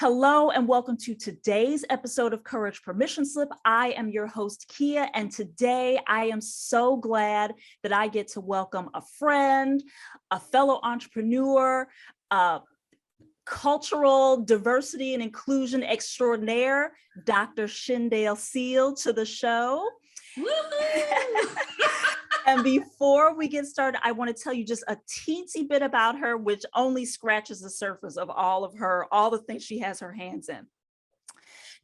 Hello and welcome to today's episode of Courage Permission Slip. I am your host, Kia, and today I am so glad that I get to welcome a friend, a fellow entrepreneur, cultural diversity and inclusion extraordinaire, Dr. Shindale Seale, to the show. And before we get started, I want to tell you just a teensy bit about her, which only scratches the surface of all the things she has her hands in.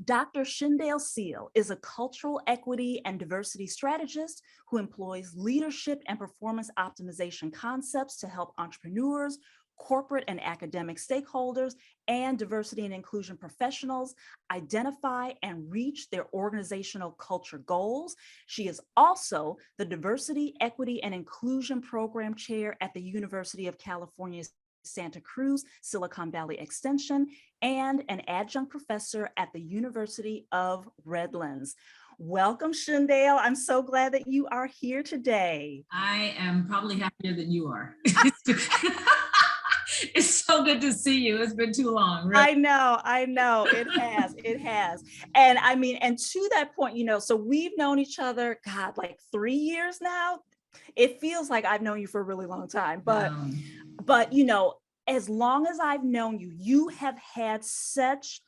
Dr. Shindale Seale is a cultural equity and diversity strategist who employs leadership and performance optimization concepts to help entrepreneurs, corporate and academic stakeholders, and diversity and inclusion professionals identify and reach their organizational culture goals. She is also the Diversity, Equity, and Inclusion Program Chair at the University of California, Santa Cruz, Silicon Valley Extension, and an Adjunct Professor at the University of Redlands. Welcome, Shindale. I'm so glad that you are here today. I am probably happier than you are. It's so good to see you. It's been too long. Really. I know. It has. And I mean, and to that point, so we've known each other, God, like 3 years now. It feels like I've known you for a really long time, but as long as I've known you, you have had such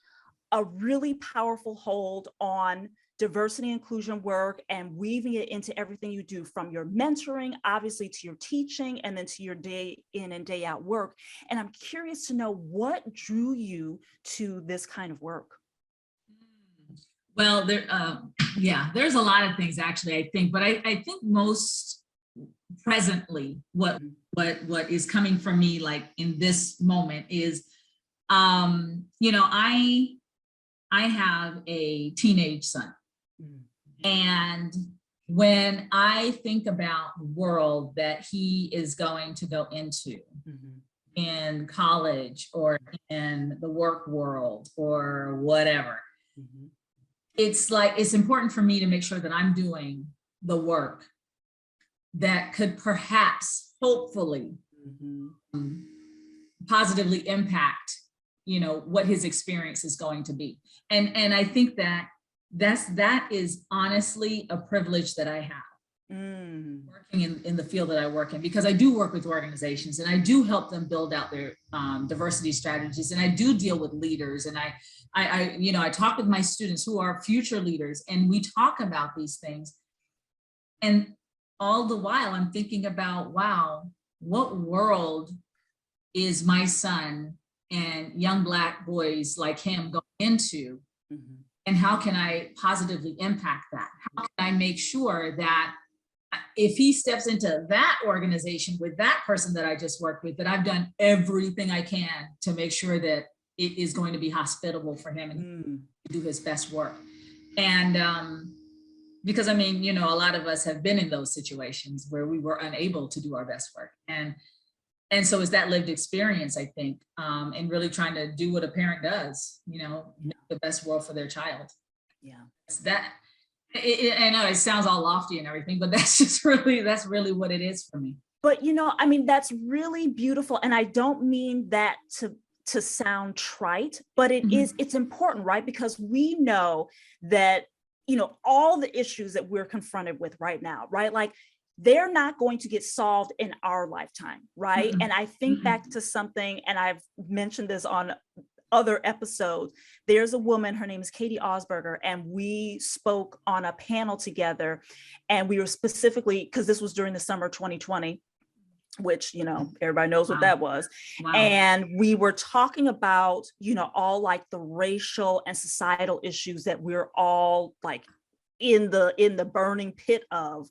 a really powerful hold on diversity and inclusion work and weaving it into everything you do, from your mentoring, obviously, to your teaching, and then to your day in and day out work. And I'm curious to know what drew you to this kind of work. Well, there's a lot of things actually, I think, but I think most presently what is coming from me, like in this moment, is, I have a teenage son. And when I think about the world that he is going to go into in college or in the work world or whatever, it's important for me to make sure that I'm doing the work that could perhaps, hopefully, positively impact, what his experience is going to be. And I think that is honestly a privilege that I have working in the field that I work in, because I do work with organizations and I do help them build out their diversity strategies, and I do deal with leaders, and I talk with my students who are future leaders, and we talk about these things. And all the while I'm thinking about, wow, what world is my son and young Black boys like him going into? And how can I positively impact that? How can I make sure that if he steps into that organization with that person that I just worked with, that I've done everything I can to make sure that it is going to be hospitable for him and do his best work. And because a lot of us have been in those situations where we were unable to do our best work. And so it's that lived experience, I think, and really trying to do what a parent does, make the best world for their child. Yeah. I know it sounds all lofty and everything, but that's really what it is for me. But, that's really beautiful. And I don't mean that to sound trite, but it's important, right? Because we know that, all the issues that we're confronted with right now, right? Like, they're not going to get solved in our lifetime, right? And I think back to something, and I've mentioned this on other episodes. There's a woman, her name is Katie Osberger, and we spoke on a panel together, and we were specifically, because this was during the summer 2020, which, everybody knows what that was. Wow. And we were talking about, all like the racial and societal issues that we're all like in the burning pit of,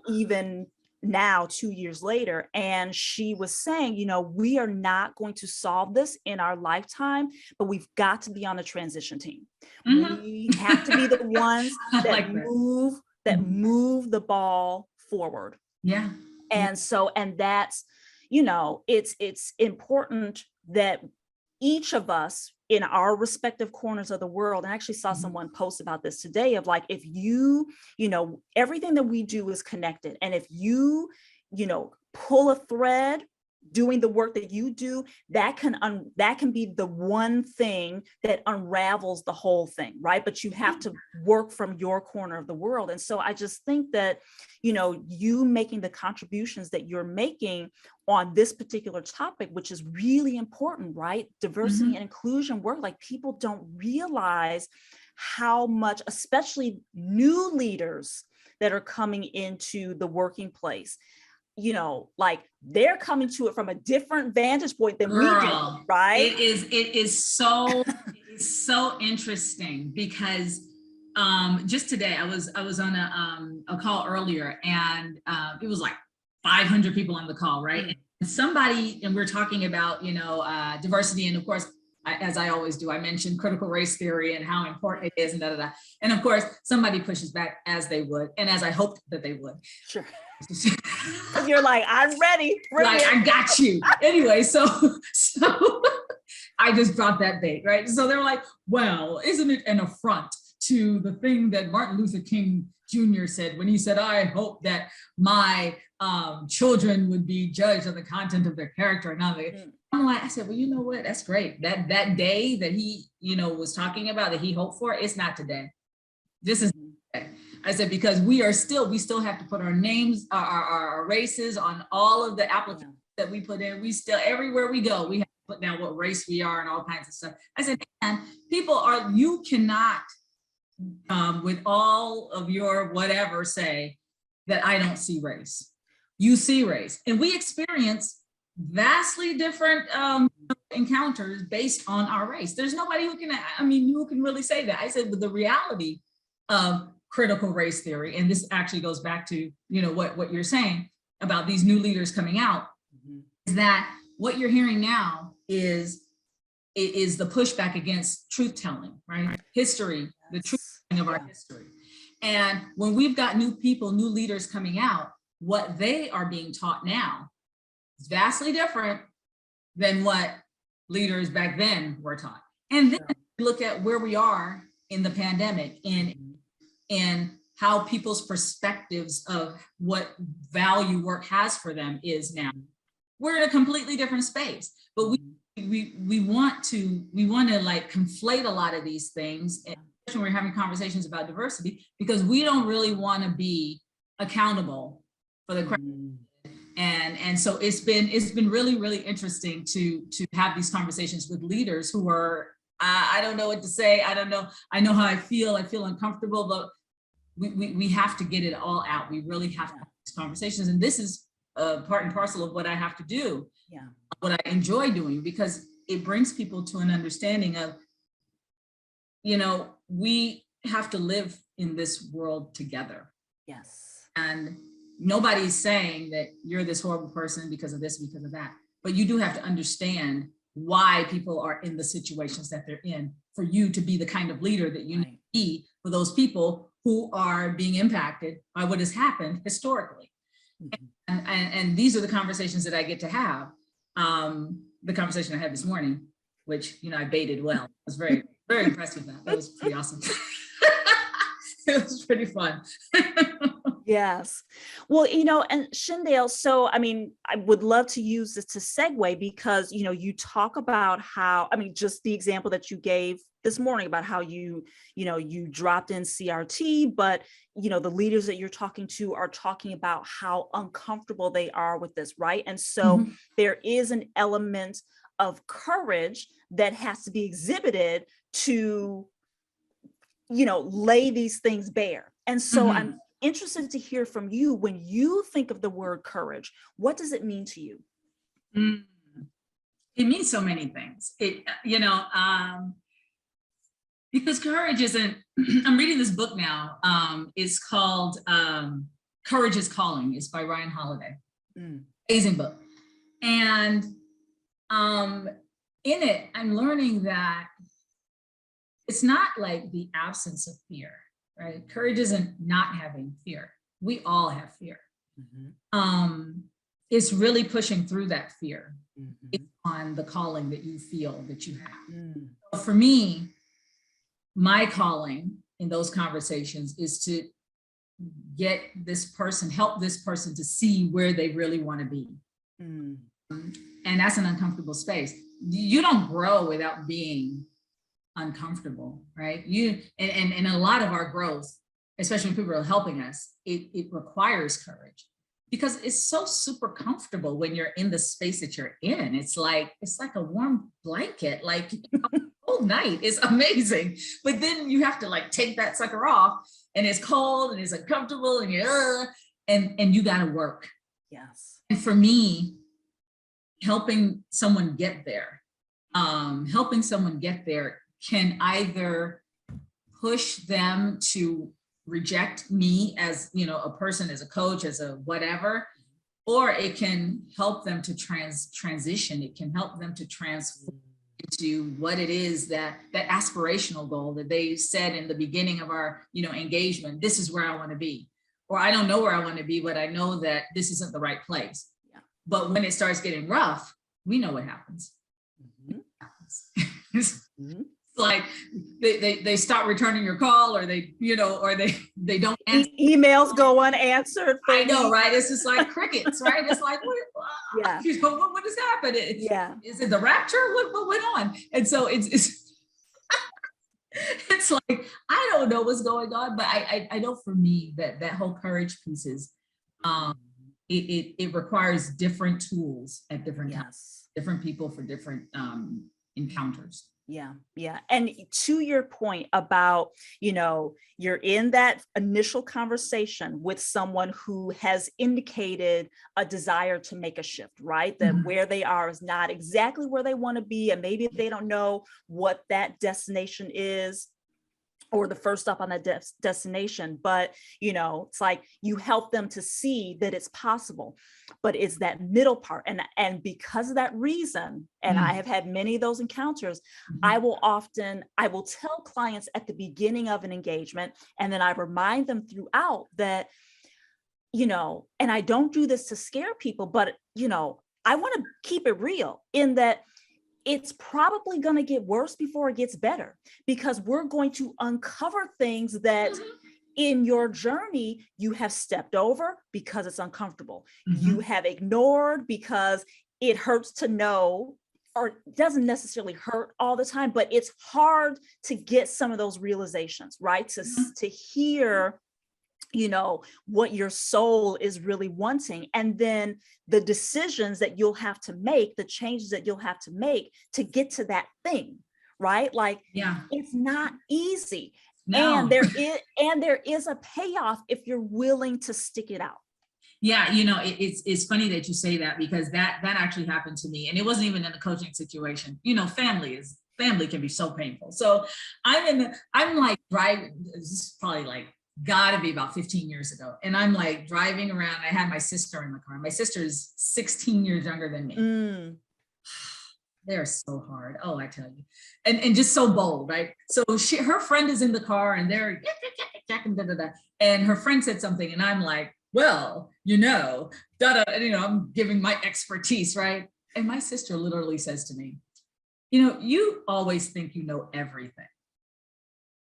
even now, 2 years later. And she was saying, we are not going to solve this in our lifetime, but we've got to be on the transition team. We have to be the ones that move the ball forward. Yeah. And so, and that's, it's important that each of us in our respective corners of the world, and I actually saw someone post about this today, of like, if everything that we do is connected. And if you, pull a thread doing the work that you do, that can be the one thing that unravels the whole thing, right? But you have to work from your corner of the world. And so I just think that, you making the contributions that you're making on this particular topic, which is really important, right? Diversity and inclusion work, like people don't realize how much, especially new leaders that are coming into the working place, like they're coming to it from a different vantage point than we do, right? It is so interesting because just today I was on a call earlier, and it was like 500 people on the call, right? And we're talking about diversity, and of course, as I always do, I mentioned critical race theory and how important it is, and and of course somebody pushes back, as they would, and as I hoped that they would. Sure. You're like, I'm ready. Like, I got you. Anyway, so I just dropped that bait, right? So they're like, well, isn't it an affront to the thing that Martin Luther King Jr. said when he said, I hope that my children would be judged on the content of their character and not I said, well, you know what? That's great. That day that he, was talking about, that he hoped for, it's not today. This is today. I said, because we still have to put our names, our races on all of the applications that we put in. We still, everywhere we go, we have to put down what race we are and all kinds of stuff. I said, man, you cannot, with all of your whatever, say that I don't see race. You see race. And we experience vastly different encounters based on our race. There's nobody who can really say that. I said, but the reality of critical race theory, and this actually goes back to what you're saying about these new leaders coming out, is that what you're hearing now is the pushback against truth telling, right? History, the truth of our history. And when we've got new people, new leaders coming out, what they are being taught now is vastly different than what leaders back then were taught. And then look at where we are in the pandemic and how people's perspectives of what value work has for them is now. We're in a completely different space, but we want to like conflate a lot of these things, and when we're having conversations about diversity, because we don't really want to be accountable for the crap. And so it's been really, really interesting to have these conversations with leaders who are, I don't know what to say. I don't know. I know how I feel uncomfortable, but we have to get it all out. We really have to have these conversations. And this is part and parcel of what I have to do, what I enjoy doing, because it brings people to an understanding of, we have to live in this world together. Yes. And nobody's saying that you're this horrible person because of this, because of that, but you do have to understand why people are in the situations that they're in, for you to be the kind of leader that you need to be for those people who are being impacted by what has happened historically. And these are the conversations that I get to have. The conversation I had this morning, which, I baited well. I was very, very impressed with that. That was pretty awesome. It was pretty fun. Yes. Well, and Shindale, so, I would love to use this to segue, because, you talk about how, just the example that you gave this morning about how you dropped in CRT, but, the leaders that you're talking to are talking about how uncomfortable they are with this, right? And so there is an element of courage that has to be exhibited to, lay these things bare. And so I'm interested to hear from you, when you think of the word courage, what does it mean to you? It means so many things. Because courage isn't, I'm reading this book now. It's called Courage is Calling. It's by Ryan Holiday. Amazing book. And in it, I'm learning that it's not like the absence of fear, right? Courage isn't not having fear. We all have fear. It's really pushing through that fear on the calling that you feel that you have. So for me, my calling in those conversations is to help this person to see where they really want to be. And that's an uncomfortable space. You don't grow without being uncomfortable, right? And a lot of our growth, especially when people are helping us, it requires courage, because it's so super comfortable when you're in the space that you're in. It's like a warm blanket, like whole night. It's amazing. But then you have to like take that sucker off, and it's cold and it's uncomfortable, and and you got to work. Yes. And for me, helping someone get there can either push them to reject me as, a person, as a coach, as a whatever, or it can help them to transition. It can help them to transform into what it is, that aspirational goal that they said in the beginning of our, engagement. This is where I want to be, or I don't know where I want to be, but I know that this isn't the right place. Yeah. But when it starts getting rough, we know what happens. It's like they stop returning your call, or they don't answer. Emails go unanswered. I know, right? It's just like crickets, right? It's like, what is happening? Yeah. Is it the rapture? What went on? And so it's it's like, I don't know what's going on, but I know for me that whole courage piece is, it requires different tools at different times, different people for different encounters. Yeah. Yeah. And to your point about, you're in that initial conversation with someone who has indicated a desire to make a shift, right? That where they are is not exactly where they want to be. And maybe they don't know what that destination is, or the first stop on that destination, but it's like you help them to see that it's possible, but it's that middle part. And because of that reason, and I have had many of those encounters, I will tell clients at the beginning of an engagement, and then I remind them throughout that, and I don't do this to scare people, but, I want to keep it real in that it's probably going to get worse before it gets better, because we're going to uncover things that in your journey you have stepped over because it's uncomfortable. You have ignored because it hurts to know, or doesn't necessarily hurt all the time, but it's hard to get some of those realizations, right? To hear what your soul is really wanting, and then the decisions that you'll have to make, the changes that you'll have to make to get to that thing, right? Like, it's not easy. No. And there is a payoff if you're willing to stick it out. Yeah, it's funny that you say that, because that actually happened to me, and it wasn't even in a coaching situation. Family can be so painful. So I'm like driving. This is probably like gotta be about 15 years ago. And I'm like driving around. I had my sister in the car. My sister is 16 years younger than me. They're so hard. Oh, I tell you. And just so bold, right? So her friend is in the car, and they're and her friend said something, and I'm like, well, I'm giving my expertise, right? And my sister literally says to me, you always think you know everything.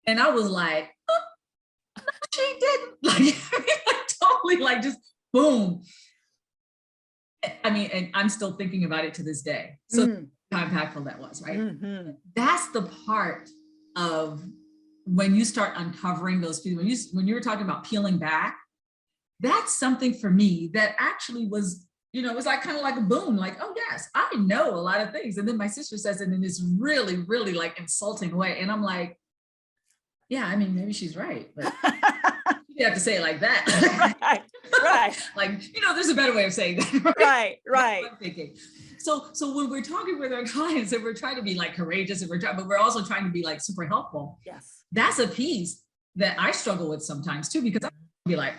And I was like, she didn't. Like, totally, like, just boom. I mean, and I'm still thinking about it to this day. So how impactful that was, right? That's the part of when you start uncovering those people. When you were talking about peeling back, that's something for me that actually was, it was like kind of like a boom, like, oh yes, I know a lot of things. And then my sister says it in this really, really like insulting way. And I'm like, yeah, I mean, maybe she's right, but you have to say it like that. Right. Like, there's a better way of saying that. Right. I'm thinking. So when we're talking with our clients and we're trying to be like courageous, but we're also trying to be like super helpful. Yes. That's a piece that I struggle with sometimes too, because I be like,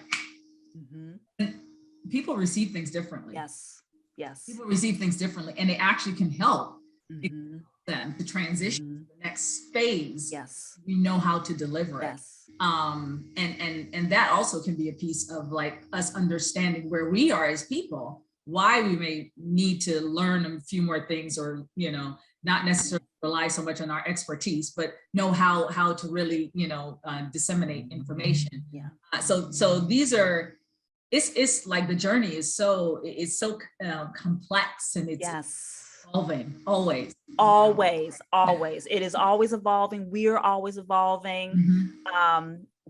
people receive things differently. Yes. People receive things differently, and it actually can help them to transition to the next phase. Yes. We know how to deliver it. Yes. And that also can be a piece of like us understanding where we are as people, why we may need to learn a few more things, or, not necessarily rely so much on our expertise, but know how to really, disseminate information. Yeah. So these are, it's like the journey is so complex, and it's Yes. evolving always. Always. It is always evolving. We're always evolving.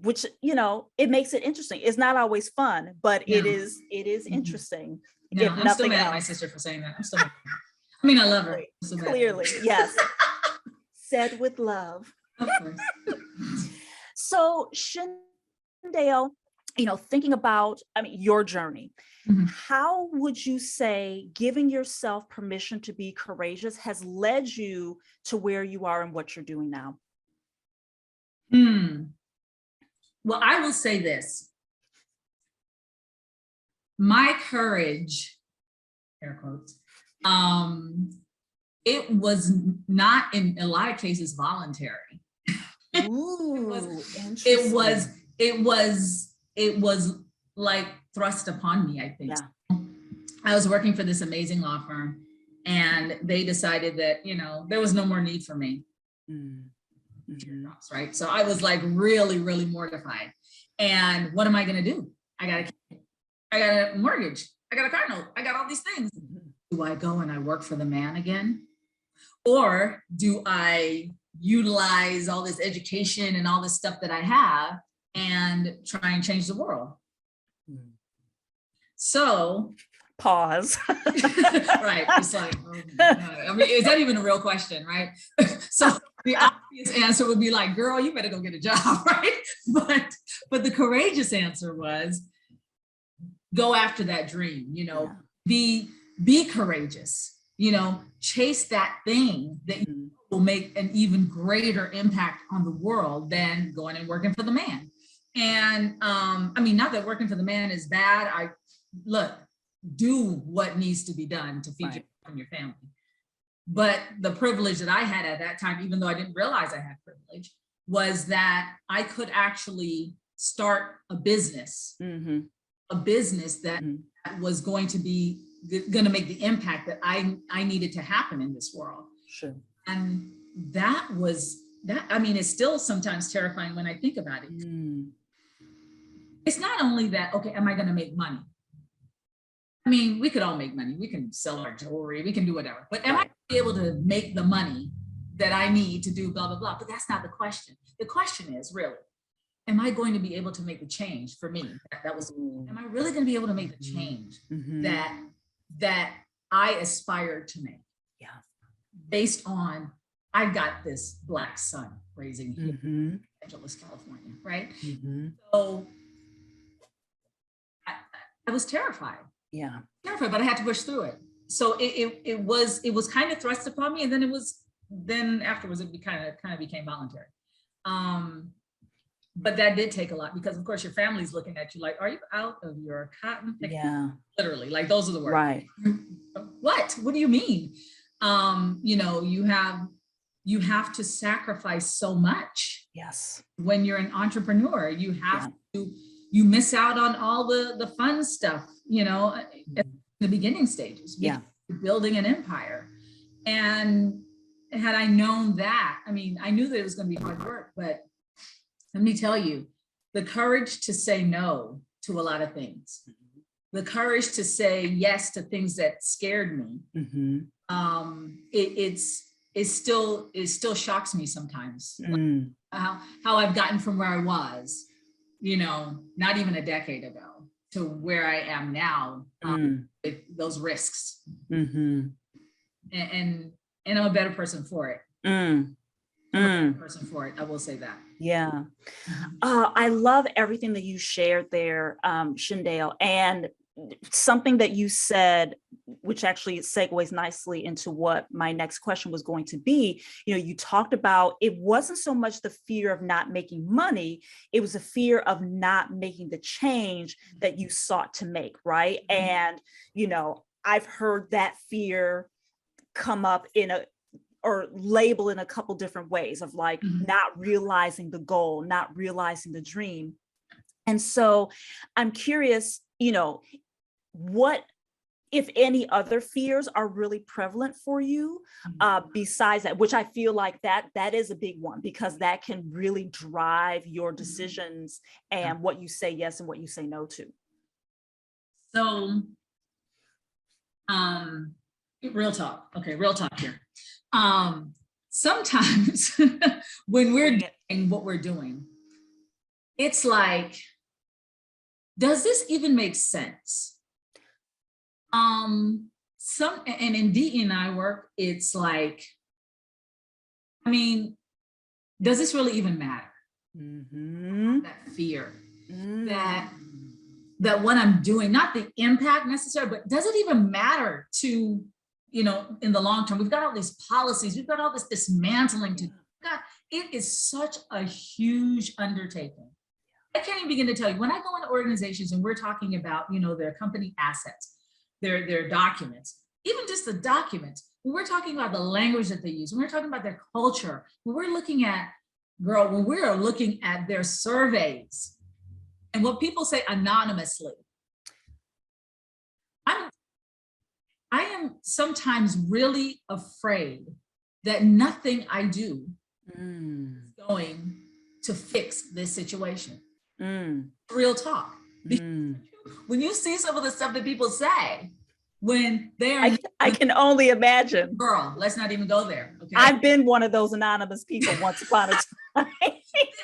Which, it makes it interesting. It's not always fun, but it is interesting. No, If I'm nothing still mad else. at my sister for saying that. I'm still mad. I mean, I love her. Clearly, yes. Said with love. Of course. So, Shindale, thinking about, your journey, how would you say giving yourself permission to be courageous has led you to where you are and what you're doing now? Well, I will say this. My courage, air quotes, it was not in a lot of cases voluntary. Ooh, it was like thrust upon me, I think. Yeah. I was working for this amazing law firm, and they decided that, there was no more need for me. Right. So I was like really, really mortified. And what am I going to do? I got a mortgage. I got a car note. I got all these things. Do I go and I work for the man again? Or do I utilize all this education and all this stuff that I have and try and change the world? So pause. Right. It's like, oh my God. I mean, is that even a real question, right? So the obvious answer would be like, girl, you better go get a job, right? But the courageous answer was go after that dream, be courageous, chase that thing that will make an even greater impact on the world than going and working for the man. And not that working for the man is bad. Do what needs to be done to feed you and your family. But the privilege that I had at that time, even though I didn't realize I had privilege, was that I could actually start a business that was going to make the impact that I needed to happen in this world. Sure. And that it's still sometimes terrifying when I think about it. It's not only that, okay, am I going to make money? We could all make money. We can sell our jewelry. We can do whatever. But am I able to make the money that I need to do blah, blah, blah? But that's not the question. The question is really, am I going to be able to make the change for me? Am I really going to be able to make the change that I aspired to make? Yeah. Based on, I've got this Black son raising here in Angeles, California, right? So I was terrified. Yeah. Terrified, but I had to push through it. So it was kind of thrust upon me, and then afterwards it kind of became voluntary. But that did take a lot, because of course your family's looking at you like, are you out of your cotton? Yeah. Literally, like those are the words. Right. What do you mean? You have to sacrifice so much. Yes. When you're an entrepreneur, you have you miss out on all the fun stuff, at the beginning stages. Yeah. Building an empire. And had I known that, I knew that it was going to be hard work, but let me tell you, the courage to say no to a lot of things, the courage to say yes to things that scared me, it still shocks me sometimes. How I've gotten from where I was, not even a decade ago, to where I am now, with those risks. And I'm a better person for it. I'm a better person for it. I will say that. Yeah. I love everything that you shared there, Shindale, and something that you said, which actually segues nicely into what my next question was going to be. You talked about, it wasn't so much the fear of not making money, it was a fear of not making the change that you sought to make, right? And, I've heard that fear come up or label in a couple different ways of like not realizing the goal, not realizing the dream. And so I'm curious, what, if any, other fears are really prevalent for you besides that, which I feel like that is a big one, because that can really drive your decisions and what you say yes and what you say no to. So, real talk. Okay, real talk here. Sometimes when we're doing what we're doing, it's like, does this even make sense? And in DE&I work, it's like, I mean, does this really even matter? That fear that what I'm doing, not the impact necessarily, but does it even matter to, you know, in the long term? We've got all these policies, we've got all this dismantling to, God, it is such a huge undertaking. I can't even begin to tell you, when I go into organizations and we're talking about, you know, their company assets, their documents, even just the documents, when we're talking about the language that they use, when we're talking about their culture, when we're looking at, when we're looking at their surveys and what people say anonymously, I am sometimes really afraid that nothing I do is going to fix this situation. Real talk. When you see some of the stuff that people say, when they are, I can only imagine. Girl, let's not even go there. Okay, I've been one of those anonymous people once upon a time.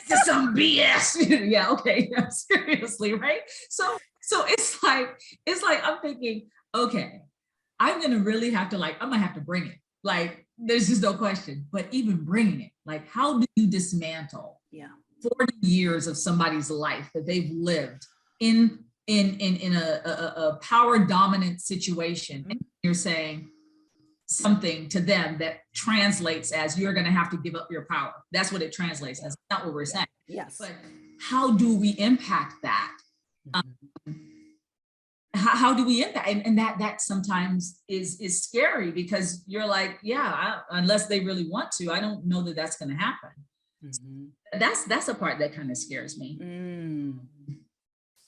This is some BS. Yeah, okay, yeah, seriously, right? So it's like I'm thinking, okay, I'm gonna really have to, like, I'm gonna have to bring it. Like, there's just no question. But even bringing it, like, how do you dismantle 40 years of somebody's life that they've lived in a power dominant situation, and you're saying something to them that translates as you're going to have to give up your power. That's what it translates as. That's not what we're saying. Yes. But how do we impact that? How do we impact? And that sometimes is scary, because you're like, yeah, unless they really want to, I don't know that that's going to happen. That's a part that kind of scares me.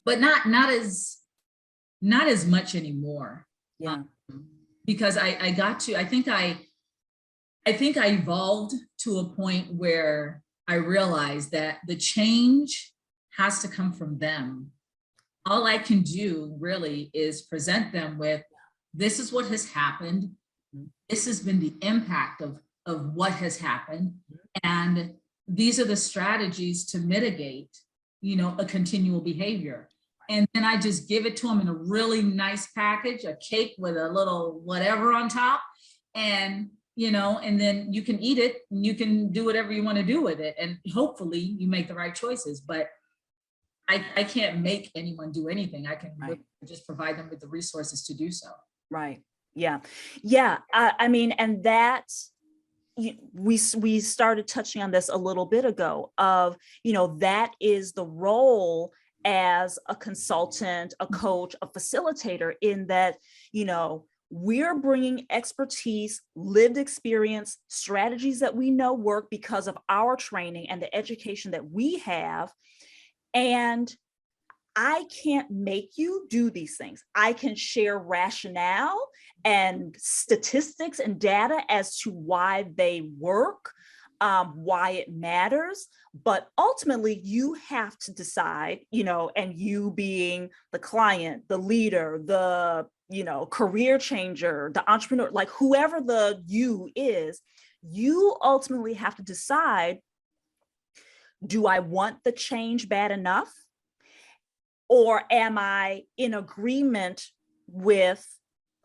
But not as much anymore. Yeah. Because I think I evolved to a point where I realized that the change has to come from them. All I can do really is present them with, this is what has happened. This has been the impact of what has happened. And these are the strategies to mitigate, you know, a continual behavior. And then I just give it to them in a really nice package, a cake with a little whatever on top. And, you know, and then you can eat it and you can do whatever you want to do with it. And hopefully you make the right choices. But I can't make anyone do anything. I can really just provide them with the resources to do so. Right. Yeah. Yeah. I mean, and that's, we started touching on this a little bit ago of, you know, that is the role as a consultant, a coach, a facilitator, in that, you know, we're bringing expertise, lived experience, strategies that we know work because of our training and the education that we have. And I can't make you do these things. I can share rationale and statistics and data as to why they work, why it matters, but ultimately you have to decide, you know, and you being the client, the leader, the, you know, career changer, the entrepreneur, like whoever the you is, you ultimately have to decide, do I want the change bad enough? Or am I in agreement with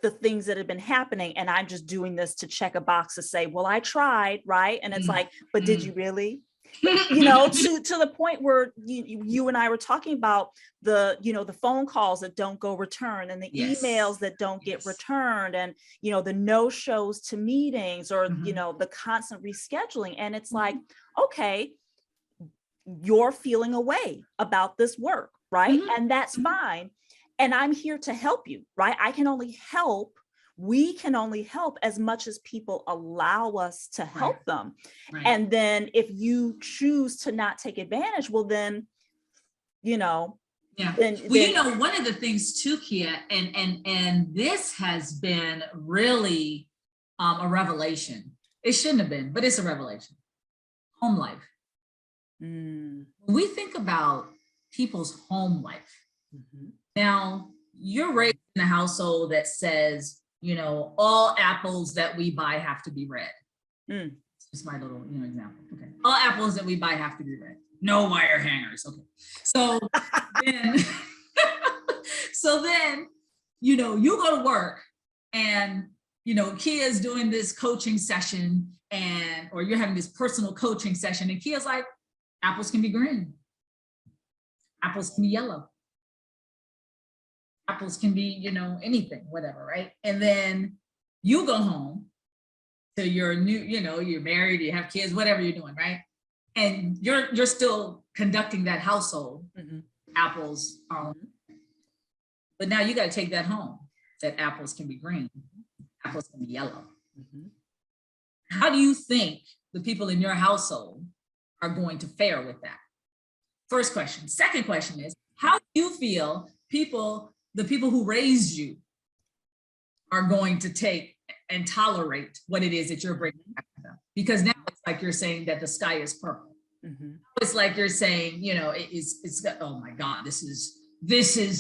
the things that have been happening, and I'm just doing this to check a box to say, well, I tried, right? And it's like, but did you really? You know, to the point where you and I were talking about the, you know, the phone calls that don't go return, and the emails that don't get returned, and, you know, the no-shows to meetings, or, you know, the constant rescheduling. And it's like, okay, you're feeling a way about this work, right? And that's fine. And I'm here to help you, right? I can only help. We can only help as much as people allow us to help them. And then if you choose to not take advantage, well, then, you know. Well, you know, one of the things too, Kia, and this has been really a revelation. It shouldn't have been, but it's a revelation. Home life. When we think about people's home life, now you're raised in a household that says, all apples that we buy have to be red. It's just my little, example. Okay. All apples that we buy have to be red. No wire hangers. Okay. So then, you go to work and, Kia's doing this coaching session or you're having this personal coaching session and Kia's like, apples can be green. Apples can be yellow. Apples can be, anything, whatever, right? And then you go home to your new, you're married, you have kids, whatever you're doing, right? And you're still conducting that household. Apples are, but now you got to take that home, that apples can be green, apples can be yellow. How do you think the people in your household are going to fare with that? First question. Second question is, how do you feel the people who raised you are going to take and tolerate what it is that you're bringing back to them? Because now it's like you're saying that the sky is purple. It's like you're saying, it's oh my God, this is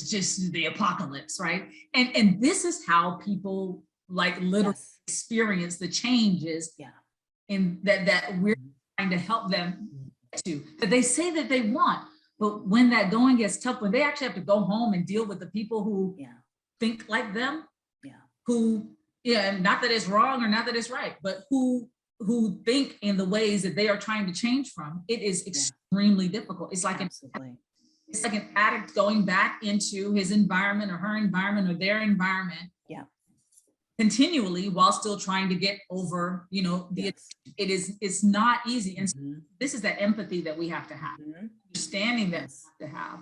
just the apocalypse, right? And this is how people like literally experience the changes in that we're trying to help them to, that they say that they want. But when that going gets tough, when they actually have to go home and deal with the people who think like them, who, not that it's wrong or not that it's right, but who think in the ways that they are trying to change from, it is extremely difficult. It's like it's like an addict going back into his environment or her environment or their environment continually while still trying to get over, it's not easy. And so this is that empathy that we have to have, understanding that we have to have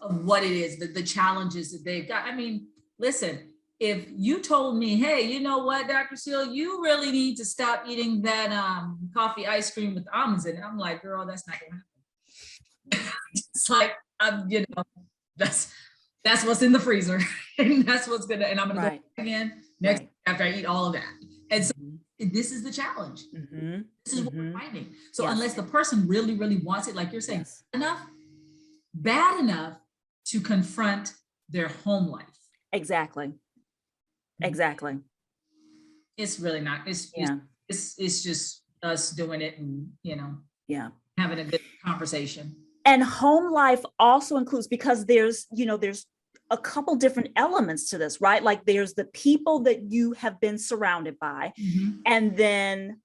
of what it is, the challenges that they've got. I mean, listen, if you told me, hey, you know what, Dr. Seale, you really need to stop eating that coffee ice cream with almonds in it. I'm like, girl, that's not gonna happen. It's like, that's what's in the freezer. And that's what's gonna, and I'm gonna go again next after I eat all of that. And so this is the challenge. This is what we're finding. So unless the person really, really wants it, like you're saying, bad enough to confront their home life. Exactly. It's really not, it's just us doing it and, having a good conversation. And home life also includes, because there's a couple different elements to this, right? Like there's the people that you have been surrounded by, and then,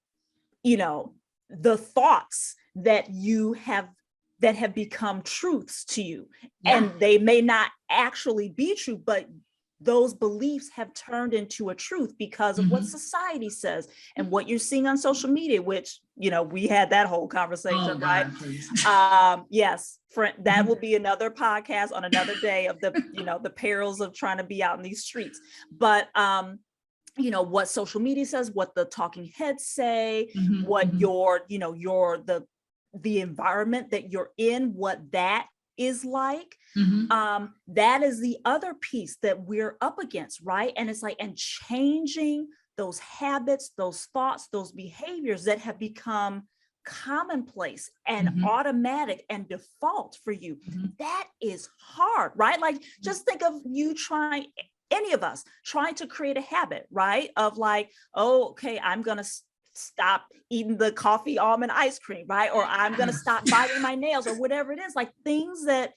the thoughts that have become truths to you. And they may not actually be true, but those beliefs have turned into a truth because of what society says and what you're seeing on social media, which, we had that whole conversation, right? Yes, that will be another podcast on another day of the, the perils of trying to be out in these streets. But, what social media says, what the talking heads say, what the environment that you're in, what that is like, that is the other piece that we're up against, right? And it's like, and changing those habits, those thoughts, those behaviors that have become commonplace and automatic and default for you. That is hard, right? Like, just think of you any of us trying to create a habit, right? Of like, oh, okay, I'm going to stop eating the coffee almond ice cream, right? Or I'm going to stop biting my nails, or whatever it is, like things that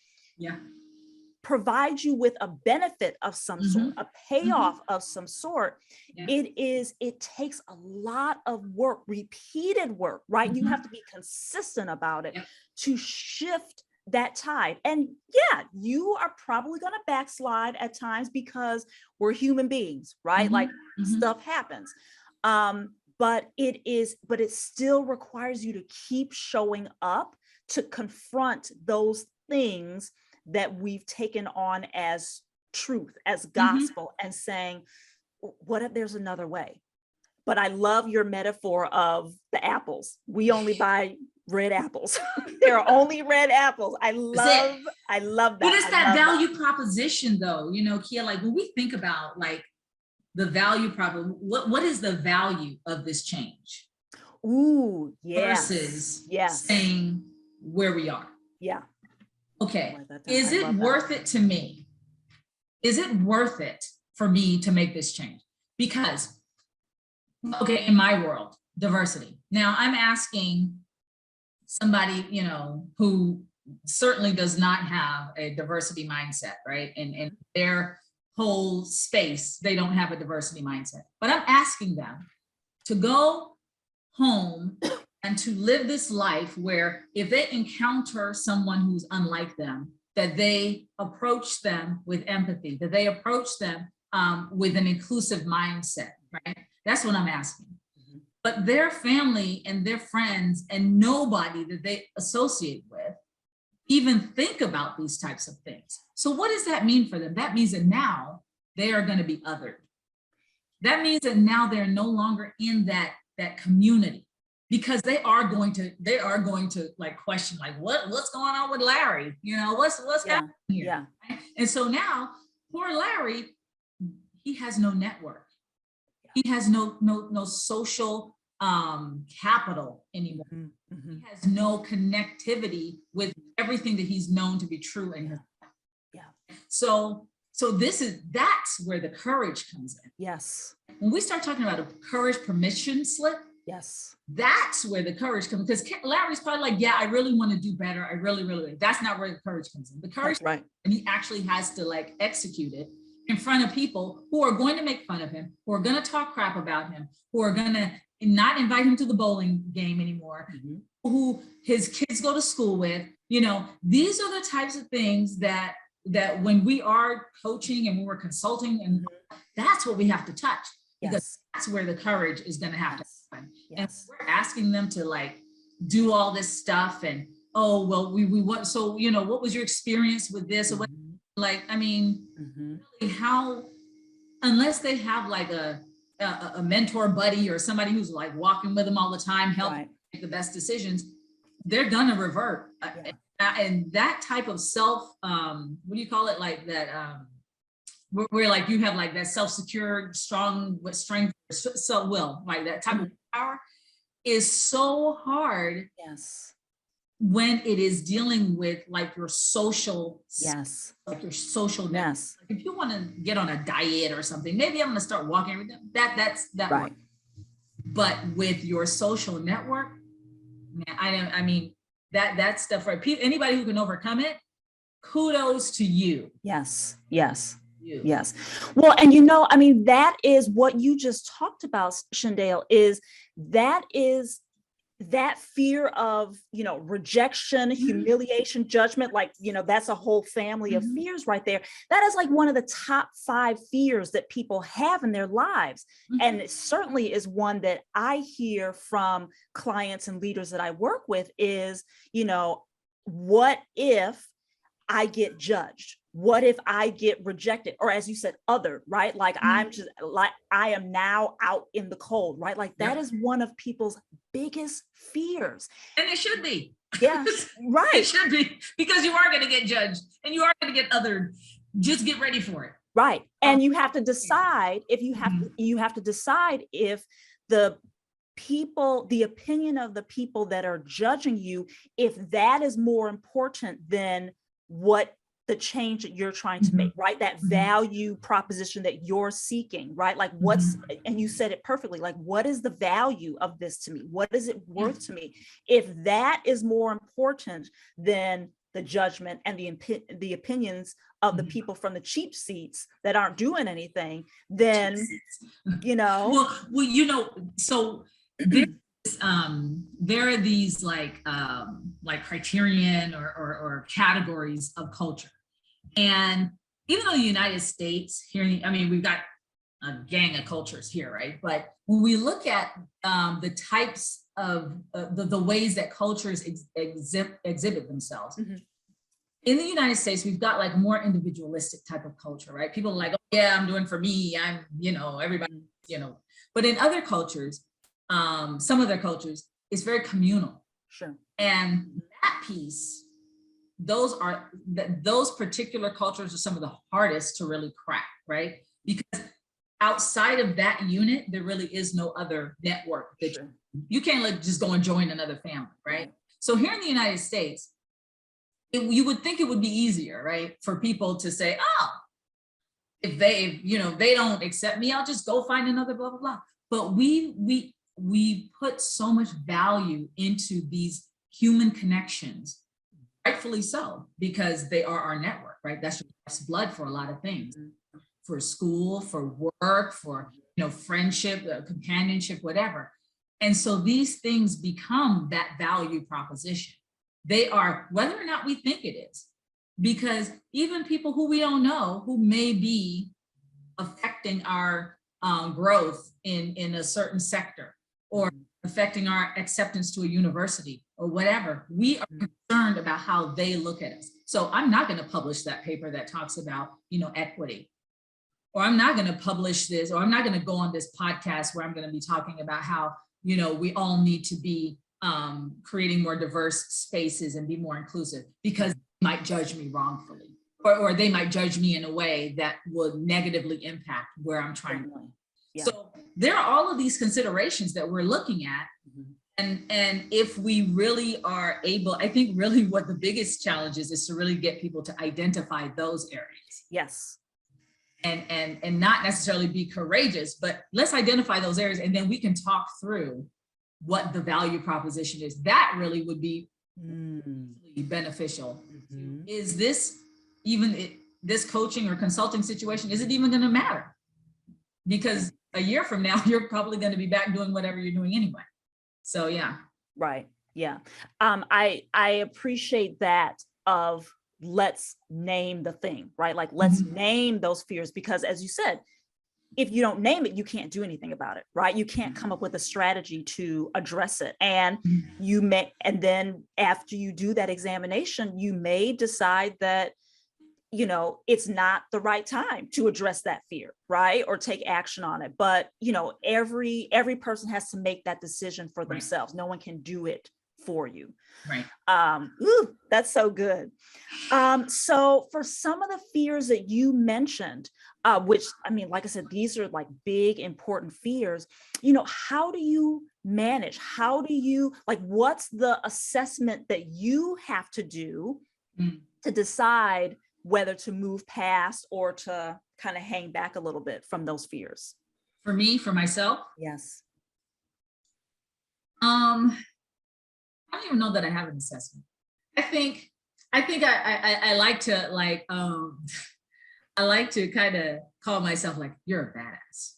provide you with a benefit of some sort, a payoff of some sort. It takes a lot of work, repeated work, right? You have to be consistent about it to shift that tide. And you are probably going to backslide at times because we're human beings, right? Like stuff happens. But it still requires you to keep showing up to confront those things that we've taken on as truth, as gospel, and saying, what if there's another way? But I love your metaphor of the apples. We only buy red apples. There are only red apples. I love that. What is that value proposition though? Kia, like when we think about like the value problem, what is the value of this change? Ooh, yes. Versus staying where we are. Yeah. Okay. Is it worth it to me is it worth it for me to make this change? Because, okay, in my world, diversity. Now I'm asking somebody, you know, who certainly does not have a diversity mindset, right? And in their whole space, they don't have a diversity mindset. But I'm asking them to go home and to live this life where if they encounter someone who's unlike them, that they approach them with empathy, that they approach them with an inclusive mindset, right? That's what I'm asking. But their family and their friends and nobody that they associate with even think about these types of things. So what does that mean for them? That means that now they are going to be othered. That means that now they're no longer in that community, because they are going to like question, like, what's going on with Larry? You know, what's happening here? Yeah. Right? And so now poor Larry, he has no network. He has no social capital anymore. Mm-hmm. He has no connectivity with everything that he's known to be true in his life. Yeah. So that's where the courage comes in. Yes. When we start talking about a courage permission slip, yes, that's where the courage comes, because Larry's probably like, yeah, I really want to do better. I really. That's not where the courage comes in. The courage, that's right. And he actually has to like execute it in front of people who are going to make fun of him, who are going to talk crap about him, who are going to not invite him to the bowling game anymore, who his kids go to school with. You know, these are the types of things that when we are coaching and when we're consulting, and that's what we have to touch, because that's where the courage is going to have to happen. And we're asking them to like do all this stuff, and oh well, we want, so you know, what was your experience with this? Or what, like, I mean, really, how, unless they have like a mentor buddy or somebody who's like walking with them all the time, helping make the best decisions, they're gonna revert. And that type of self, what do you call it? Like that, where like you have like that self-secure, strong with strength, self-will, like that type of power is so hard. Yes. When it is dealing with like your social, like your social network. Like if you want to get on a diet or something, maybe I'm going to start walking every day. That's right. Work. But with your social network, man, I mean that stuff, right? Anybody who can overcome it, kudos to you. Yes. Yes. Well, and you know, I mean, that is what you just talked about, Shindale, is that fear of, you know, rejection, humiliation, judgment, like, you know, that's a whole family of fears right there. That is like one of the top 5 fears that people have in their lives. And it certainly is one that I hear from clients and leaders that I work with is, you know, what if I get judged? What if I get rejected? Or as you said, other, right? Like I'm just like, I am now out in the cold, right? Like that is one of people's biggest fears. And it should be. Yeah, right. It should be, because you are going to get judged and you are going to get othered. Just get ready for it. Right. And you have to decide if you have to decide if the opinion of the people that are judging you, if that is more important than what the change that you're trying to make, right? That value proposition that you're seeking, right? Like and you said it perfectly, like, what is the value of this to me? What is it worth to me? If that is more important than the judgment and the opinions of the people from the cheap seats that aren't doing anything, then, you know. Well, you know, so there are these like criterion or categories of culture. And even though the United States here, I mean, we've got a gang of cultures here, right? But when we look at the types of the ways that cultures exhibit themselves, in the United States, we've got like more individualistic type of culture, right? People are like, oh yeah, I'm doing for me. I'm, you know, everybody, you know. But in other cultures, some of their cultures, it's very communal. Sure. And that piece, those particular cultures are some of the hardest to really crack, right? Because outside of that unit, there really is no other network that you can't like just go and join another family, right? So here in the United States, you would think it would be easier, right? For people to say, oh, if they don't accept me, I'll just go find another blah, blah, blah. But we put so much value into these human connections, rightfully so, because they are our network, right? That's your life's blood for a lot of things, for school, for work, for, friendship, companionship, whatever. And so these things become that value proposition. They are, whether or not we think it is, because even people who we don't know, who may be affecting our growth in a certain sector, or affecting our acceptance to a university or whatever, we are concerned about how they look at us. So I'm not going to publish that paper that talks about, equity, or I'm not going to publish this, or I'm not going to go on this podcast where I'm going to be talking about how, we all need to be creating more diverse spaces and be more inclusive, because they might judge me wrongfully, or they might judge me in a way that would negatively impact where I'm trying to go. Yeah. So there are all of these considerations that we're looking at. And if we really are able, I think really what the biggest challenge is to really get people to identify those areas. Yes. And not necessarily be courageous, but let's identify those areas, and then we can talk through what the value proposition is. That really would be beneficial. Is this this coaching or consulting situation, is it even going to matter? Because a year from now, you're probably going to be back doing whatever you're doing anyway. So, yeah. Right. Yeah. I appreciate that of let's name the thing, right? Like, let's name those fears, because as you said, if you don't name it, you can't do anything about it, right? You can't come up with a strategy to address it. And and then after you do that examination, you may decide that, it's not the right time to address that fear, right? Or take action on it. But, every person has to make that decision for themselves. No one can do it for you. Right. That's so good. So for some of the fears that you mentioned, which, like I said, these are like big, important fears, how do you manage? How do you, what's the assessment that you have to do to decide whether to move past or to kind of hang back a little bit from those fears? For me, for myself? Yes. I don't even know that I have an assessment. I think I like to I like to kind of call myself like, you're a badass,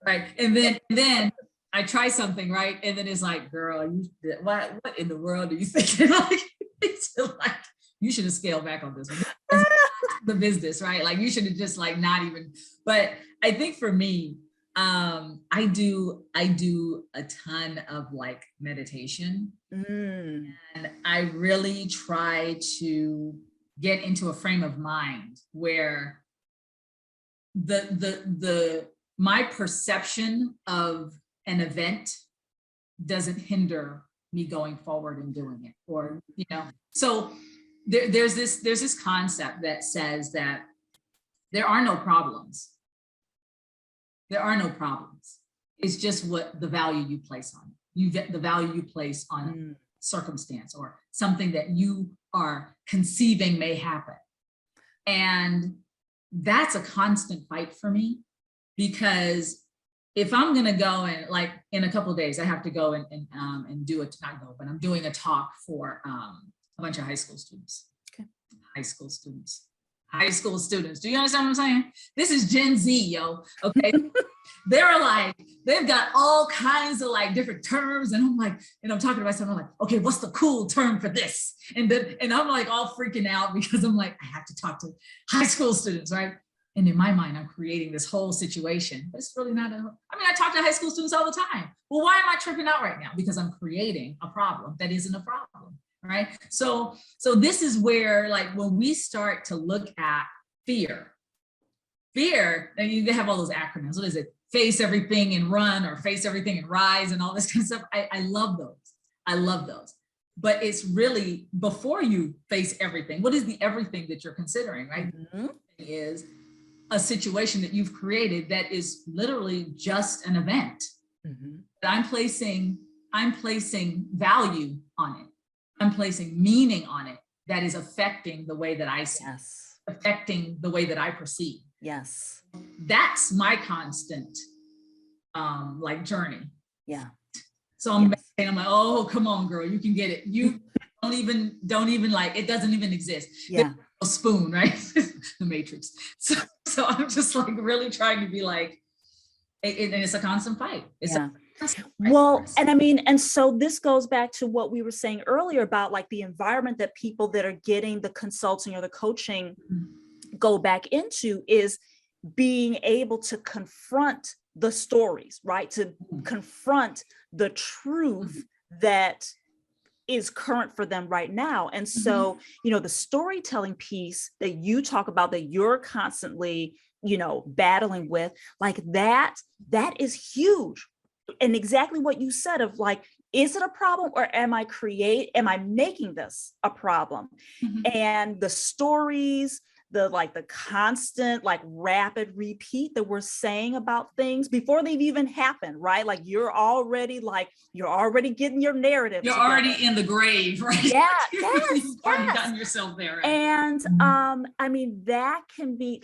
right? And then I try something, right? And then it's like, girl, what in the world are you thinking? You should have scaled back on this one. The business, right? Like, you should have just not even. But I think for me, I do a ton of meditation, and I really try to get into a frame of mind where my perception of an event doesn't hinder me going forward and doing it, or so there's this concept that says that there are no problems. There are no problems. It's just what the value you place on it. You get the value you place on circumstance or something that you are conceiving may happen. And that's a constant fight for me, because if I'm going to go and in a couple of days, I have to go and do it, not go, but I'm doing a talk for a bunch of high school students. Okay. High school students. Do you understand what I'm saying? This is Gen Z, yo. Okay. They've got all kinds of different terms. And I'm talking about something, I'm like, okay, what's the cool term for this? And I'm all freaking out because I'm like, I have to talk to high school students, right? And in my mind, I'm creating this whole situation, but it's really not I talk to high school students all the time. Well, why am I tripping out right now? Because I'm creating a problem that isn't a problem. Right. So this is where, when we start to look at fear, and you have all those acronyms. What is it? Face everything and run, or face everything and rise, and all this kind of stuff. I love those. But it's really, before you face everything, what is the everything that you're considering, right? Is a situation that you've created that is literally just an event. That I'm placing value on it. I'm placing meaning on it that is affecting the way that I see. Yes. affecting the way that I perceive. Yes. That's my constant like journey. Yeah. So I'm like, oh, come on, girl, you can get it. You don't even like, it doesn't even exist. Yeah. A spoon, right? The Matrix. So I'm just like really trying to be like, and it's a constant fight. Well, and I mean, and so this goes back to what we were saying earlier about like the environment that people that are getting the consulting or the coaching go back into is being able to confront the stories, right? To confront the truth that is current for them right now. And so, you know, the storytelling piece that you talk about, that you're constantly, you know, battling with, like that is huge. And exactly what you said of like, is it a problem or am I making this a problem? And the stories, the constant, like rapid repeat that we're saying about things before they've even happened, right? Like you're already getting your narrative. You're already in the grave, right? Yeah, You've already gotten yourself there. Right? And I mean, that can be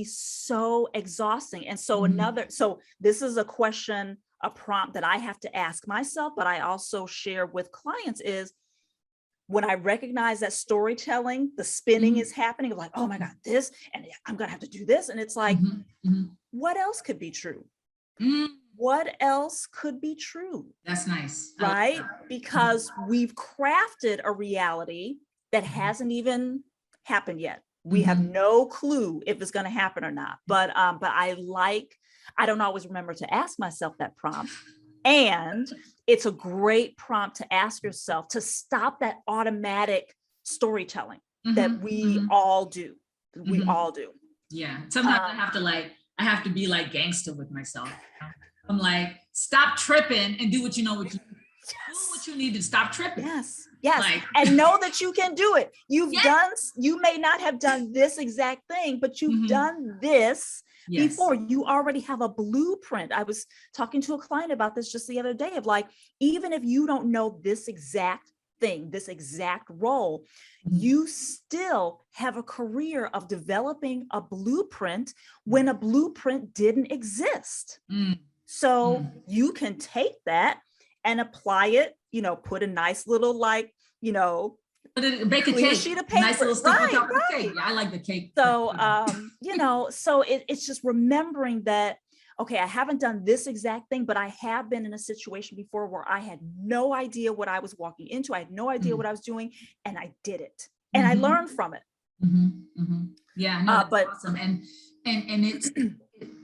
so exhausting. And so so this is a question, a prompt that I have to ask myself, but I also share with clients is, when I recognize that storytelling, the spinning is happening, of like, oh my God, this, and I'm gonna have to do this. And it's like, what else could be true? What else could be true? That's nice. Right? Because we've crafted a reality that hasn't even happened yet. We have no clue if it's going to happen or not. But I don't always remember to ask myself that prompt. And it's a great prompt to ask yourself to stop that automatic storytelling that we all do. We all do. Yeah. Sometimes I have to be like gangster with myself. I'm like, stop tripping and do what you know what you do. Do what you need to stop tripping. Yes. Like, and know that you can do it. You may not have done this exact thing, but you've done this before. You already have a blueprint. I was talking to a client about this just the other day of like, even if you don't know this exact thing, this exact role, you still have a career of developing a blueprint when a blueprint didn't exist. So you can take that and apply it, you know, put a nice little bake a cake, sheet of paper. Nice little stuff on top of the cake. Yeah, I like the cake. So, so it's just remembering that, okay, I haven't done this exact thing, but I have been in a situation before where I had no idea what I was walking into. I had no idea what I was doing, and I did it, and I learned from it. Yeah, no, that's awesome. And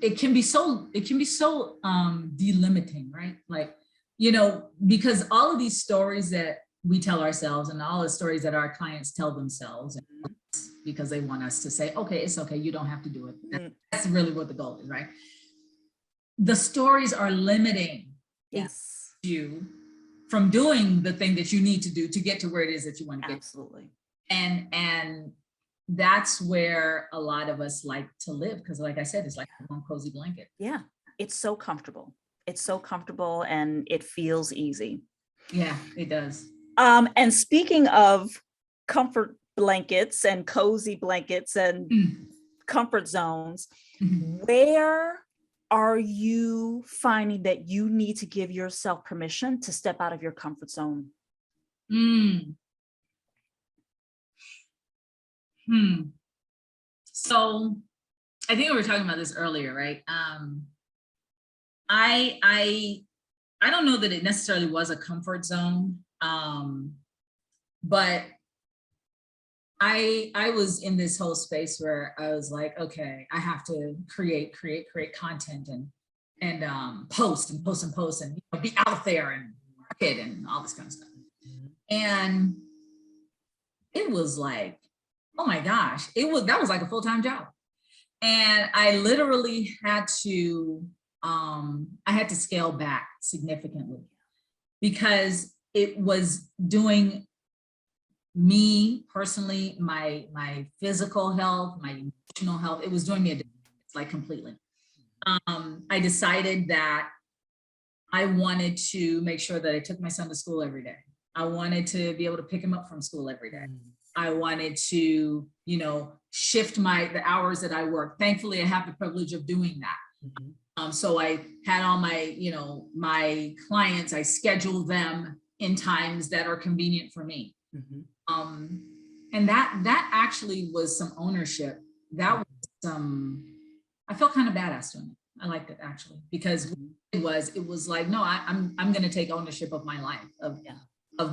it can be so delimiting, right? Like, you know, because all of these stories that we tell ourselves and all the stories that our clients tell themselves, because they want us to say, okay, it's okay, you don't have to do it. That's really what the goal is, right? The stories are limiting you from doing the thing that you need to do to get to where it is that you want to get. Absolutely. And that's where a lot of us like to live, because like I said, it's like a warm, cozy blanket. Yeah, it's so comfortable. It's so comfortable and it feels easy. Yeah, it does. And speaking of comfort blankets and cozy blankets and comfort zones, where are you finding that you need to give yourself permission to step out of your comfort zone? So I think we were talking about this earlier, right? I don't know that it necessarily was a comfort zone, but I was in this whole space where I was like, okay, I have to create content and post and you know, be out there and market and all this kind of stuff. And it was like, oh my gosh, that was like a full-time job. And I literally had to, scale back significantly because it was doing me personally, my physical health, my emotional health, it was doing me like completely. I decided that I wanted to make sure that I took my son to school every day. I wanted to be able to pick him up from school every day. I wanted to, you know, shift the hours that I work. Thankfully, I have the privilege of doing that. So I had all my, my clients, I schedule them in times that are convenient for me. And that actually was some ownership. That was I felt kind of badass doing it. I liked it actually, because it was like, no, I'm going to take ownership of my life, of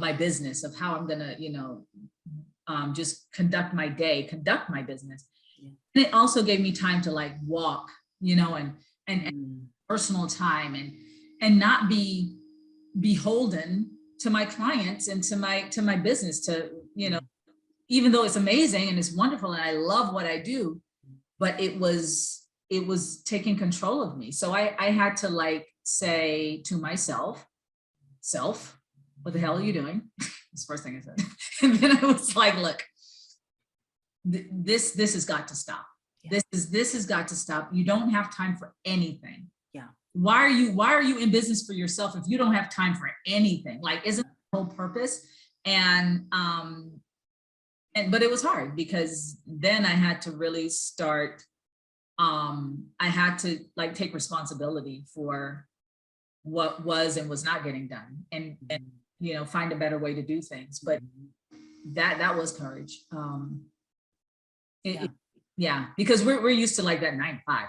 my business, of how I'm going to, just conduct my day, conduct my business. And it also gave me time to like walk, and personal time, and not be beholden to my clients and to my business, to, even though it's amazing and it's wonderful and I love what I do, but it was taking control of me. So I had to like say to myself, what the hell are you doing? That's the first thing I said. And then I was like, look, this has got to stop. This has got to stop. You don't have time for anything. Why are you in business for yourself if you don't have time for anything? Like, isn't the whole purpose? But it was hard, because then I had to really start, I had to like take responsibility for what was and was not getting done, and find a better way to do things. But that was courage. Because we're used to like that 9 to 5.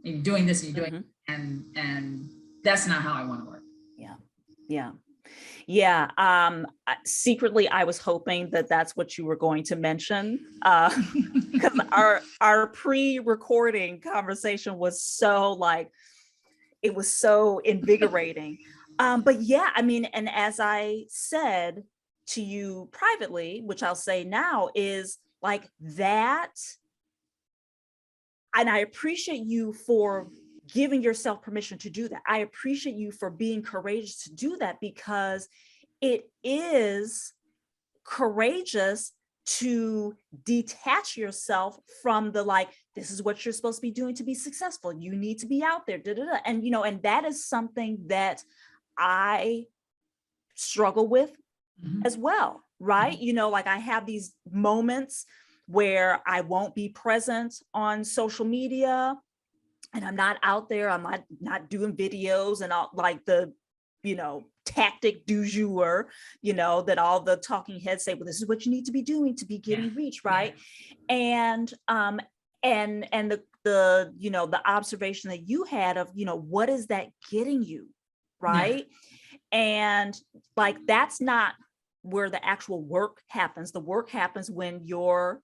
You're doing this and you're doing and that's not how I want to work. Secretly, I was hoping that that's what you were going to mention, because our pre-recording conversation was so like, it was so invigorating. But yeah, I mean, and as I said to you privately, which I'll say now, is like that. And I appreciate you for giving yourself permission to do that. I appreciate you for being courageous to do that, because it is courageous to detach yourself from the like, this is what you're supposed to be doing to be successful. You need to be out there, and and that is something that I struggle with as well, right? Like I have these moments where I won't be present on social media, and I'm not out there, I'm not doing videos and all like the, tactic du jour, that all the talking heads say, well, this is what you need to be doing to be getting reach, right? And the observation that you had of, what is that getting you, right? And like, that's not where the actual work happens. The work happens when you're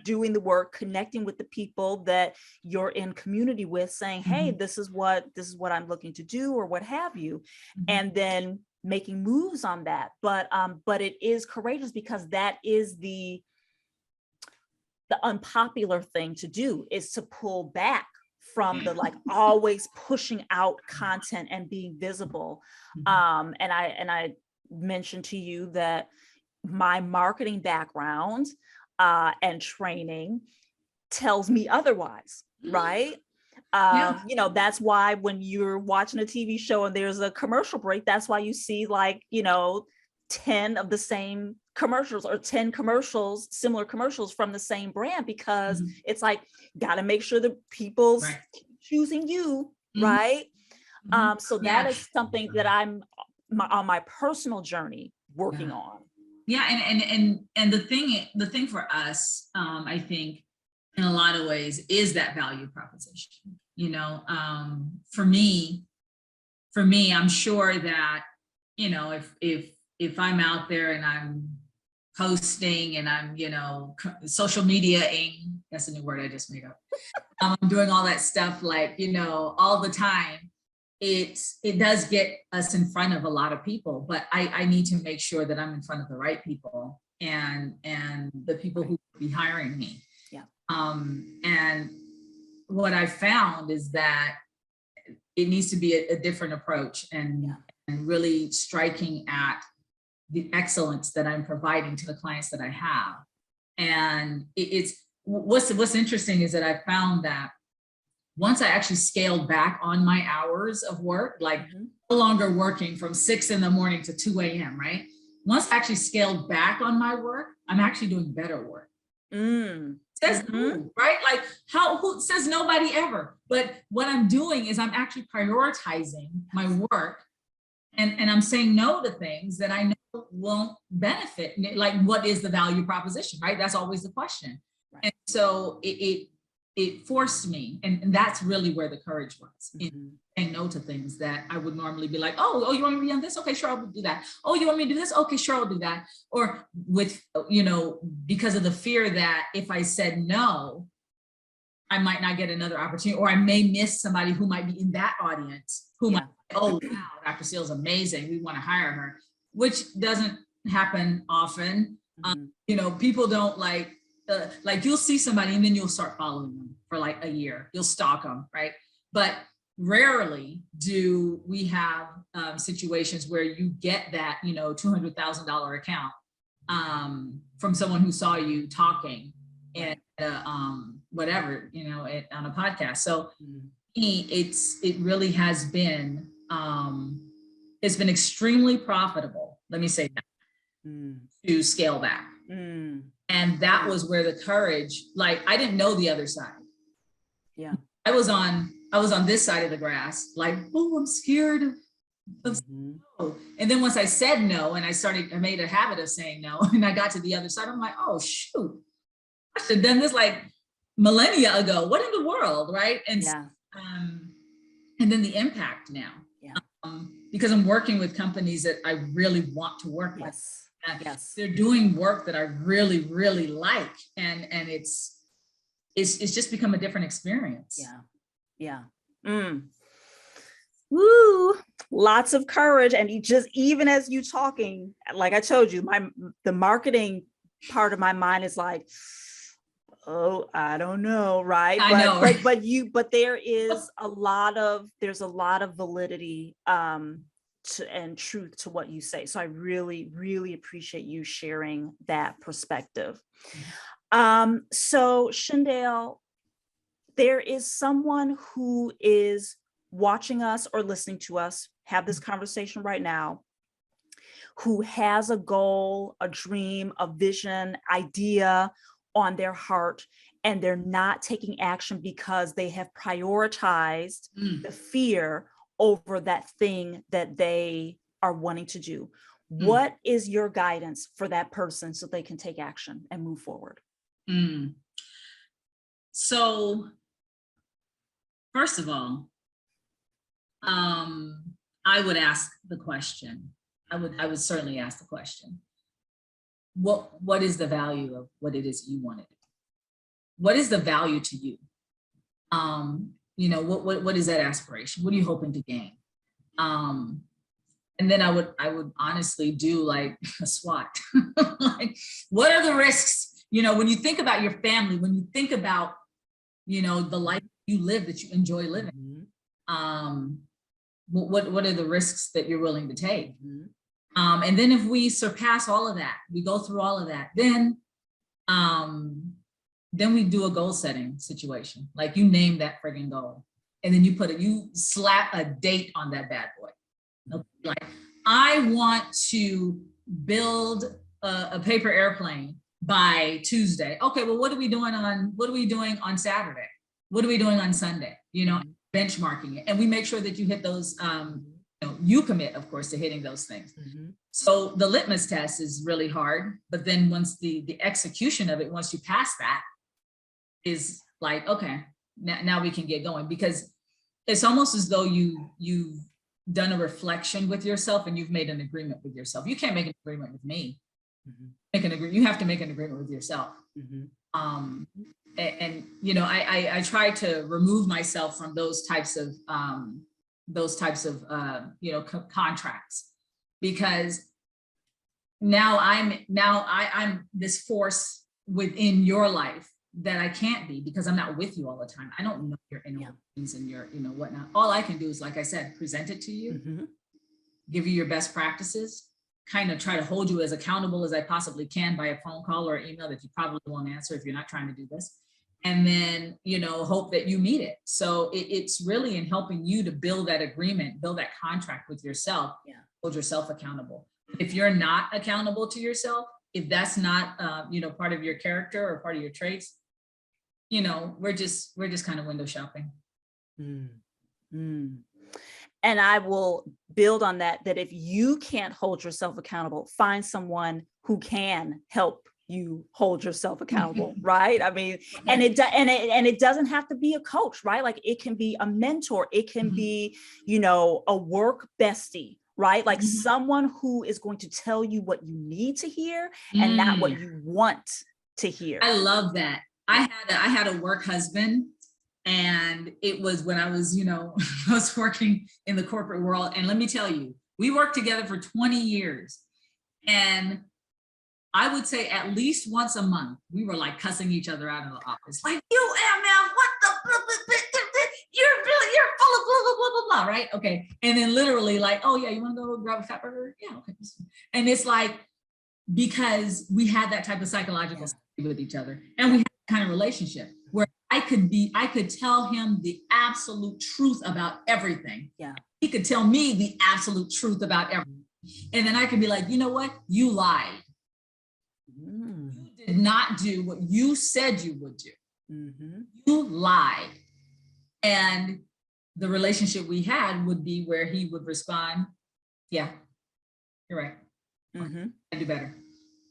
doing the work, connecting with the people that you're in community with, saying, hey, this is what I'm looking to do, or what have you, and then making moves on that. But it is courageous, because that is the unpopular thing to do, is to pull back from the like always pushing out content and being visible. And I mentioned to you that my marketing background and training tells me otherwise, right? That's why when you're watching a TV show and there's a commercial break, that's why you see like, 10 of the same commercials, or 10 commercials, similar commercials from the same brand, because it's like, got to make sure the people's choosing you, right? So that is something that I'm on my personal journey working on. And the thing for us, I think in a lot of ways, is that value proposition. For me, I'm sure that, if I'm out there and I'm posting and I'm, social media-ing, that's a new word I just made up. I'm doing all that stuff, like, all the time. It does get us in front of a lot of people, but I need to make sure that I'm in front of the right people and the people who will be hiring me. And what I found is that it needs to be a different approach, and really striking at the excellence that I'm providing to the clients that I have. And it's what's interesting is that I found that once I actually scaled back on my hours of work, like no longer working from 6 a.m. to 2 a.m., right? Once I actually scaled back on my work, I'm actually doing better work. Says who, right? Like who says nobody ever? But what I'm doing is I'm actually prioritizing my work, and I'm saying no to things that I know won't benefit. Like, what is the value proposition, right? That's always the question. Right. And so it forced me, and that's really where the courage was, in saying no to things that I would normally be like, oh, you want me to be on this? Okay, sure, I'll do that. Oh, you want me to do this? Okay, sure, I'll do that. Or with, because of the fear that if I said no, I might not get another opportunity, or I may miss somebody who might be in that audience who might, oh, wow, Dr. Seale's amazing, we want to hire her, which doesn't happen often. People don't like you'll see somebody and then you'll start following them for like a year, you'll stalk them, right? But rarely do we have situations where you get that, $200,000 account from someone who saw you talking and whatever, on a podcast. So it really has been, it's been extremely profitable. Let me say that, to scale back. And that was where the courage, like, I didn't know the other side. Yeah. I was on this side of the grass, like, oh, I'm scared of no. And then once I said no, and I made a habit of saying no, and I got to the other side, I'm like, oh, shoot, I should have done this like millennia ago. What in the world, right? And and then the impact now, because I'm working with companies that I really want to work with. Yes, they're doing work that I really, really like, and it's just become a different experience. Woo, lots of courage. And even as you talking, like I told you, the marketing part of my mind is like, oh, I don't know, right? But there is there's a lot of validity and truth to what you say. So I really, really appreciate you sharing that perspective. So Shindale, there is someone who is watching us or listening to us have this conversation right now, who has a goal, a dream, a vision, idea on their heart, and they're not taking action because they have prioritized the fear over that thing that they are wanting to do. What is your guidance for that person so they can take action and move forward? So, first of all, I would ask the question. I would certainly ask the question. What is the value of what it is you want to do? What is the value to you? What is that aspiration? What are you hoping to gain? And then I would honestly do like a SWOT. Like, what are the risks? When you think about your family, when you think about, the life you live that you enjoy living, what are the risks that you're willing to take? And then if we surpass all of that, we go through all of that, then we do a goal setting situation. Like, you name that friggin' goal. And then you slap a date on that bad boy. Like, I want to build a paper airplane by Tuesday. Okay, well, what are we doing on Saturday? What are we doing on Sunday? Benchmarking it. And we make sure that you hit those, you commit, of course, to hitting those things. So the litmus test is really hard, but then once the execution of it, once you pass that, is like, okay, now we can get going, because it's almost as though you've done a reflection with yourself and you've made an agreement with yourself. You can't make an agreement with me. You have to make an agreement with yourself. I try to remove myself from those types of contracts, because now I'm this force within your life that I can't be, because I'm not with you all the time. I don't know your inner things and your, whatnot. All I can do is, like I said, present it to you, give you your best practices, kind of try to hold you as accountable as I possibly can by a phone call or email that you probably won't answer if you're not trying to do this. And then, hope that you meet it. So it's really in helping you to build that agreement, build that contract with yourself, hold yourself accountable. If you're not accountable to yourself, if that's not, part of your character or part of your traits, we're just kind of window shopping. Mm. Mm. And I will build on that if you can't hold yourself accountable, find someone who can help you hold yourself accountable, right? I mean, and it doesn't have to be a coach, right? Like it can be a mentor, it can be, a work bestie, right? Like someone who is going to tell you what you need to hear and not what you want to hear. I love that. I had a work husband, and it was when I was, I was working in the corporate world. And let me tell you, we worked together for 20 years. And I would say at least once a month, we were like cussing each other out in the office. Like, you MF, what the, you're full of blah, blah, blah, blah, blah, right? Okay. And then literally like, oh yeah, you want to go grab a fat burger? Yeah, okay. And it's like, because we had that type of psychological safety with each other, and we had that kind of relationship where I could tell him the absolute truth about everything. Yeah. He could tell me the absolute truth about everything. And then I could be like, you know what? You lied. You did not do what you said you would do. You lied. And the relationship we had would be where he would respond, yeah, you're right. I do better.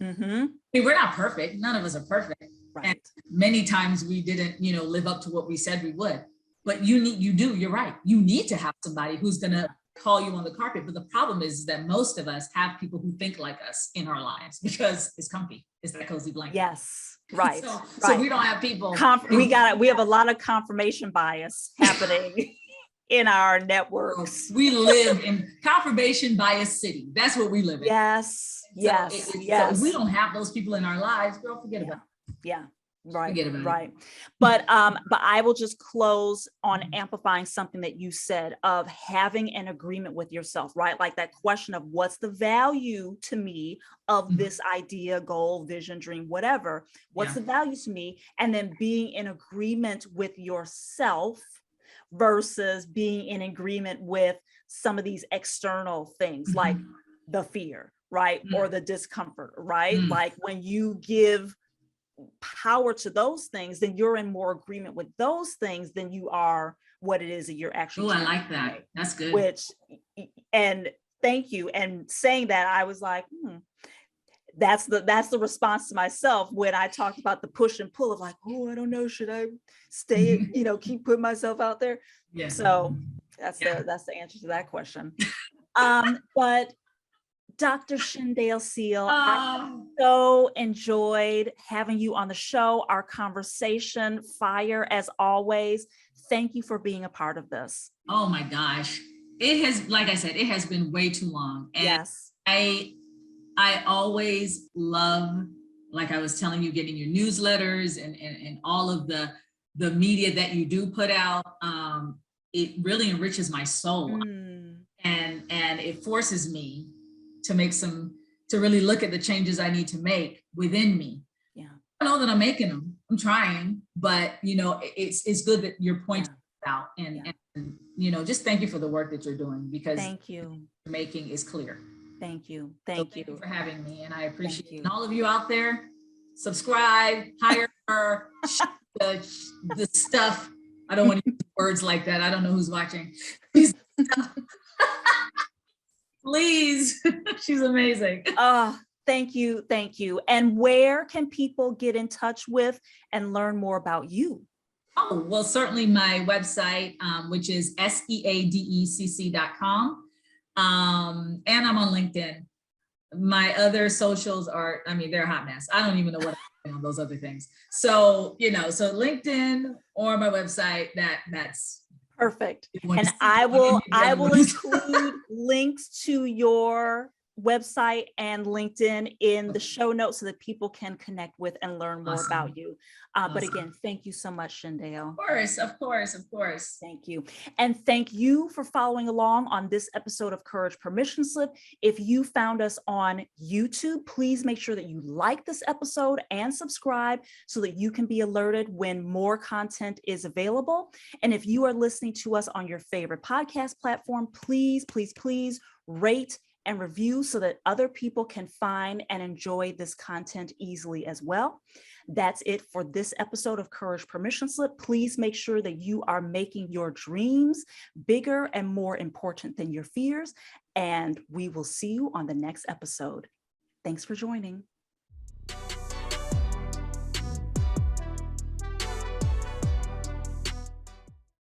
I mean, we're not perfect. None of us are perfect. Right. And many times we didn't, live up to what we said we would. But you're right. You need to have somebody who's going to call you on the carpet. But the problem is that most of us have people who think like us in our lives because it's comfy. It's that cozy blanket. Yes. Right. So we don't have people. We have a lot of confirmation bias happening in our networks. We live in confirmation bias city. That's what we live in. Yes. So if we don't have those people in our lives, girl, forget about it. Yeah. Right. But I will just close on amplifying something that you said of having an agreement with yourself, right? Like that question of what's the value to me of this idea, goal, vision, dream, whatever, what's the value to me? And then being in agreement with yourself versus being in agreement with some of these external things like the fear, right? Or the discomfort, right? Like when you give power to those things, then you're in more agreement with those things than you are what it is that you're actually. Oh, I like that. That's good. And thank you. And saying that, I was like, that's the response to myself when I talked about the push and pull of like, oh, I don't know, should I stay, keep putting myself out there? Yeah. So that's the answer to that question. But Dr. Shindale Seale, I so enjoyed having you on the show. Our conversation, fire as always. Thank you for being a part of this. Oh my gosh. It has, like I said, it has been way too long. And yes. I always love, like I was telling you, getting your newsletters and all of the media that you do put out. It really enriches my soul. And it forces me to really look at the changes I need to make within me. Yeah. I know that I'm making them, I'm trying, but it's good that you're pointing out and just thank you for the work that you're doing, because thank you. You're making is clear. Thank you. Thank you for having me. And I appreciate it. And all of you out there, subscribe, hire her, the stuff. I don't want to use words like that. I don't know who's watching. Please. She's amazing. Thank you. Thank you. And where can people get in touch with and learn more about you? Oh, well, certainly my website, which is seadecc.com. And I'm on LinkedIn. My other socials are, they're a hot mess. I don't even know what I'm doing on those other things. So, so LinkedIn or my website, that's perfect. And I will include links to your website and LinkedIn in the show notes so that people can connect with and learn more about you. But again, thank you so much, Shindale. Of course. Thank you. And thank you for following along on this episode of Courage Permission Slip. If you found us on YouTube, please make sure that you like this episode and subscribe so that you can be alerted when more content is available. And if you are listening to us on your favorite podcast platform, please rate and review so that other people can find and enjoy this content easily as well. That's it for this episode of Courage Permission Slip. Please make sure that you are making your dreams bigger and more important than your fears. And we will see you on the next episode. Thanks for joining.